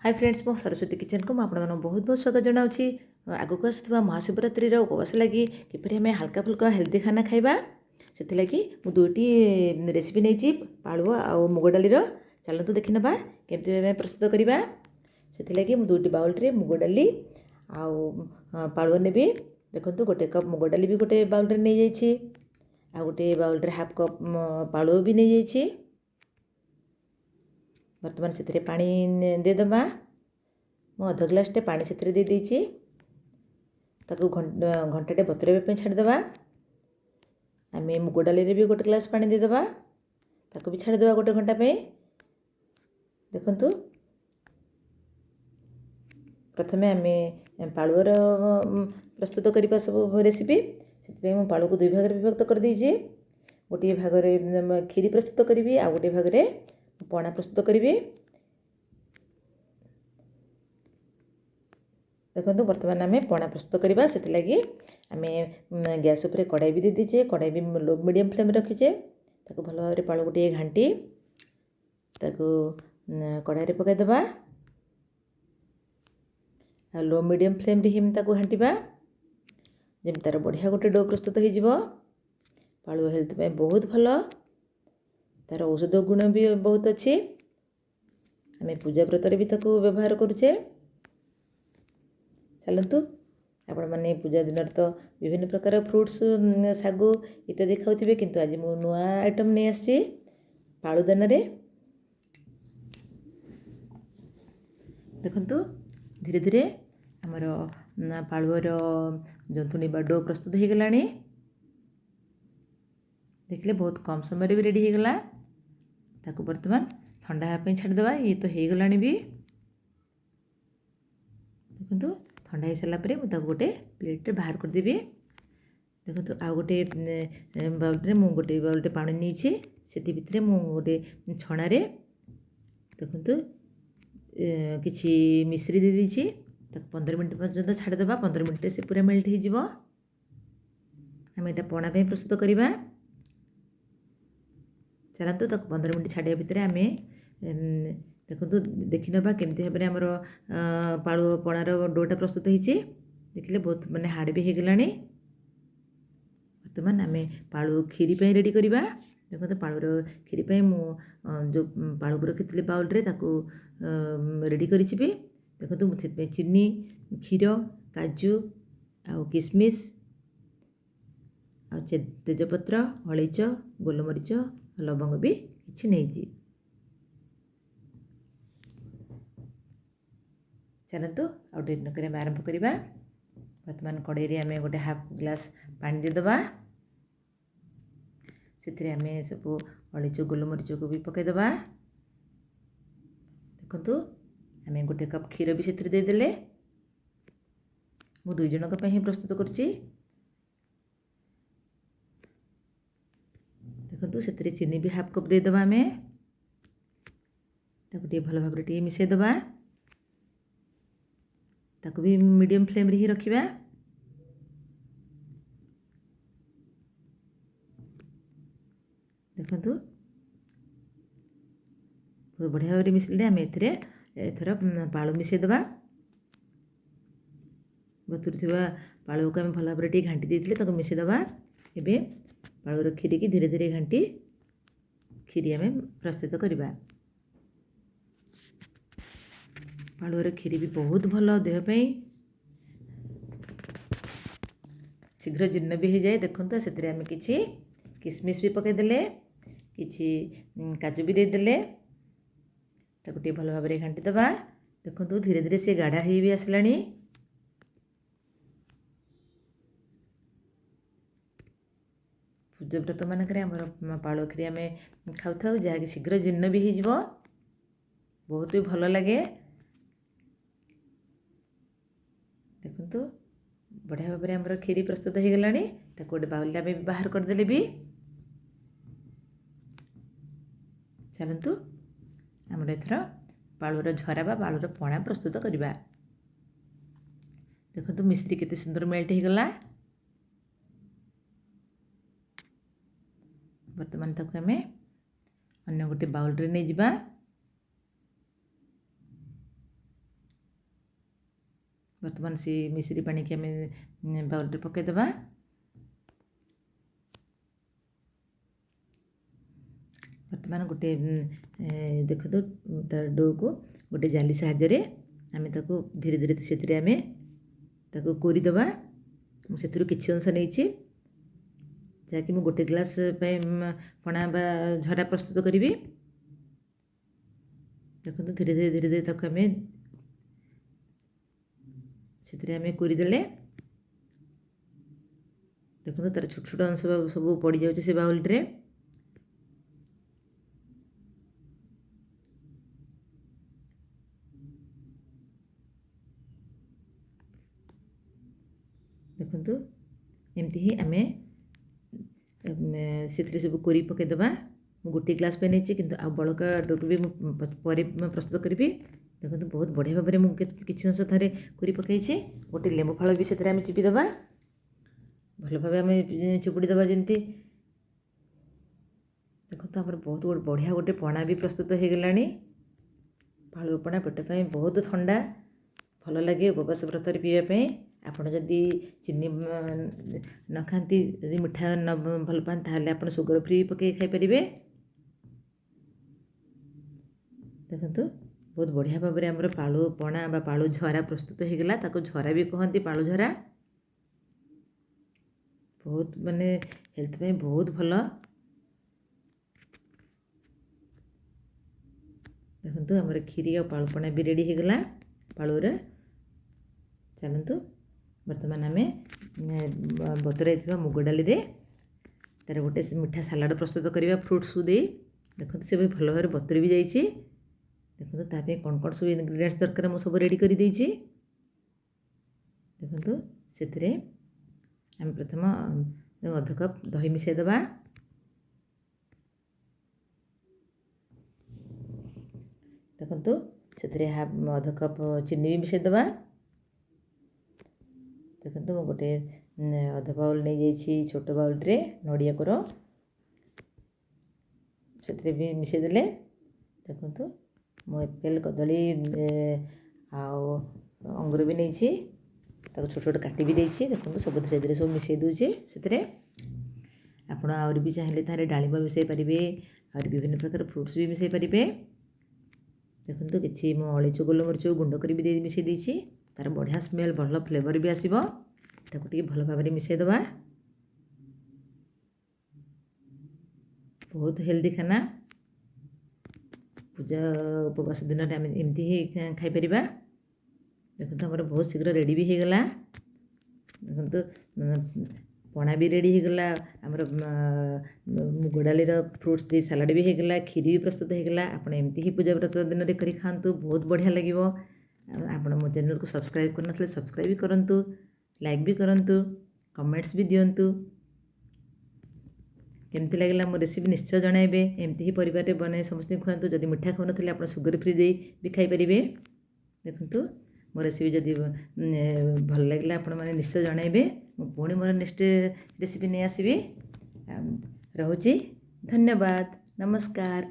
Hi friends मो Saraswati kitchen को आपण बहुत बहुत स्वागत जनावि आगक आसुवा महाशिवरात्रि उपवास लगी किपर आम हल्का फुल्का हेल्दी खाना खाइबा से लगी मु दुईटी रेसिपी नहीं पालुआ आ मुग डाली चलतु देखी ना केमती प्रस्तुत करवा से लगी मु दुईटी बाउल मुग डाली पालुआ ने देखो गोटे कप मुग डाली भी गोटे बाउल नहीं जाइए आ गोटे बाउल हाफ कप पालुआ भी नहीं जाइए। बर्तमान से पानी देदेबा मु अध ग्लासटे पानी से दे देती घंटाटे बतुरवा छाड़देवा आम मुग डाली भी गोटे ग्लास पानी देदेबा ताकू भी छाड़देवा गोटे घंटा देखु प्रथमे आम पालुआर प्रस्तुत करने सब रेसिपी से पालू को दुई भाग विभक्त कर देछि गोटे भाग में खीरी प्रस्तुत करी आ गोटे भाग में पणा प्रस्तुत करी। देखो बर्तमान आम पणा प्रस्तुत करवा से लगी आम गैस उपर कड़ाई भी दे दीचे कड़ाई भी लो मीडियम फ्लेम रखीचे ताको भल भाव पालू गोटे घाटी ताको कड़ाई पकईदेवा लो मीडियम फ्लेम रे ही ताको घाटिबा जमी तार बढ़िया गोटे डो प्रस्तुत हो पालू हेल्थ पे बहुत भल तार औषध गुण भी बहुत अच्छी आम पूजा व्रत भी ताको व्यवहार करुचे। चलतु आपण मैंने पूजा दिन तो विभिन्न प्रकार फ्रुट्स सागु इत्यादि खाऊे किंतु आज मु नुआ आइटम नहीं आसी पालुदान देखु धीरे धीरे आमर पालुआर जंतुणी बा डो प्रस्तुत हो गला देखिले बहुत कम समय भी रेडी होगला ताकू बर्तमान ठंडा हाँपी छाड़देवा ये तो हो गला भी देखु ठंडा हो सारापर मुझे गोटे प्लेट बाहर करदेवी देखो आउ गोटे बाउल मु गोटे बाउलटे पानी नहीं से मु गोटे छणारे देखु किछि मिश्री दे दीची 15 मिनट पर्यंत छाड़देवा 15 मिनट से पूरा मेल्ट हो आम यहाँ पणा प्रस्तुत करवा चलतु 15 मिनट छाड़ा भितर आम देखो देखी ना केमती भाव में आमर पालु पणार डोटा प्रस्तुत होती देखिले बहुत माने हार्ड भी होगला बर्तमान आम पालु खीरी रेडी करवा देखो पालुर खीरी जो पालु को रखी बाउल रेडी करी देखो मुझे चीनी क्षीर काजू आ किसमिश आ तेजपत्र अलैच गोलमरीच लवंग भी किसी नहीं चलतु आउ देरी नक आरंभ करवा बर्तमान कड़ाई आम गोटे हाफ ग्लास पानी देदेबा से आम सब अलैच गोलमरीच को भी पकईदेबा देखु आम गोटे कप क्षीर भी से देदेले मु 2 जनक ही प्रस्तुत करुच्ची देखु से चीनी भी हाफ कप देदेबा आम भल भाव मिसईदेबा ताको भी मीडियम फ्लेम रे ही रखिबा देखु बहुत बढ़िया भाव मिसले आम एथर पालू मिसईदेबा बतुरी पालू को आम भल भाव घाटी देते मिसईदेबा एवं पालूर खीरी की धीरे धीरे घाटी खीरी आम प्रस्तुत करवा पालुआर खीरी भी बहुत भल देहपाई शीघ्र जीर्ण भी हो जाए देखो से आम कि किसमिश भी पकईदेले कि काजू भी देदेले ताकू भल भाव में घाटीदेवा देखो धीरे धीरे सी गाढ़ा हो भी आसला पूजा व्रत मानक पालु खीरी आम खाऊ जहाँकि शीघ्र जीर्ण भी हो बहुत भी भल लगे देखु बढ़िया भाव में आमर खीरी प्रस्तुत हो गला गोटे बाउल आम बाहर करदे भी चलतु आमर एथर पालुर झरा बा पालुर पणा प्रस्तुत करवा देखु मिश्री केते सुंदर मेल्ट हो गला बर्तमान ताको आम अन्य गोटे बाउल रे नहीं जिबा बर्तमान से मिश्री पानी की आम बाउल पकईदे। बर्तमान गोटे देखो तार डो को गोटे जाली साहाय्य आम धीरे धीरे से आम कोरीदे। मुझे किसी अंश नहीं जहाँकि मुझे गोटे ग्लास पणा बा झरा प्रस्तुत करी। देखो धीरे धीरे धीरे धीरे तक आम से कोरीदे। देखो तार छोट छोट अंश सब पड़ जाऊँ से बाउल रे। देखु एमती ही आम से सब कोरी पकईदे। मुझे गोटे ग्लास पे नहीं कि बड़का डो भी प्रस्तुत करी। देखो बहुत बढ़िया भाव में मुझे किसी अंश थे कोरी पकई। गोटे लेंबू फाड़ भी से चिपीदे भल भाव आम चिपुड़ीदे जमी। देखो तो बहुत बढ़िया गोटे पणा भी प्रस्तुत हो गला। पालु पणा पेट पर बहुत ठंडा भल लगे उपवास व्रत पीवाई। आपड़ जदि चीनी न खाती जदि मिठा न भल पाते आप सुगर फ्री पकई खाईपर। देखो बहुत बढ़िया भाव में आमर पालु पणा बा पालु झरा प्रस्तुत हो गला। ताको झरा भी कहती पालु झरा। बहुत माने हेल्थ पे बहुत भल। देखो आमर खीरी और पालु पणा भी रेडी हो गला। पालुर चलतु बर्तमान आम बतुराई मुग डाली तार गोटे मीठा सालाड प्रस्तुत करवा फ्रुट सु दे। देखो से भी भल भाव बतुरी भी जाइए। देखो ताप कौन कौन सब इनग्रेडिएंट्स दरकार मुझे सब रेडी कर देइछि। देखो से आम प्रथम अध कप दही मिसईदे। देखो से अध कप चीनी भी मिसईदे। देखो मुझे गोटे अध बाउल नहीं जाइए छोट बाउल रे नड़िया कोर से भी मिसईदे। देखो मु एप्पल कदली अंगूर भी नहीं छोट छोट काटी भी देछि। देखो सब धीरे धीरे सब मिसई दूचे से आपड़ आउर भी चाहिए तारे डालिम मिसई पारे और विभिन्न प्रकार फ्रुट्स भी मिसई पारे। देखो कि अलैच गोलमरीच गुंड कर मिसई देछि। तार बढ़िया स्मेल भल फ्लेवर भी आसो। ताको टिके भल भाव में मिसईदे। बहुत हेल्दी खाना पूजा उपवास दिन में आम एमती ही खाईपर। देखो तो हमारे बहुत शीघ्र रेडी भी हो गला। देखो तो पणा भी रेडी हो गला। आमर मुग डाली फ्रुट्स दे सालाड भी हो गला। खीरी भी प्रस्तुत हो गला। आप एमती ही पूजा व्रत दिन में करी खातु बहुत बढ़िया लगे। आप मो चैनल को सब्सक्राइब करन सब्सक्राइब भी करूँ। लाइक भी करूँ। कमेंट्स भी दिंतु। केमती लगे मो रेसिपी निश्चय जनइबे। एमती ही परिवार बनाए समस्त खुआतु। जदि मिठा खाऊ ना आप सुगर फ्री दे भी खाईपर। देखु मो रेसिपी जदि भल लगे आपण मैंने निश्चय जनइबे। पुणी मोर नेक्स्ट रेसिपी नहीं आसबि। रोची धन्यवाद नमस्कार।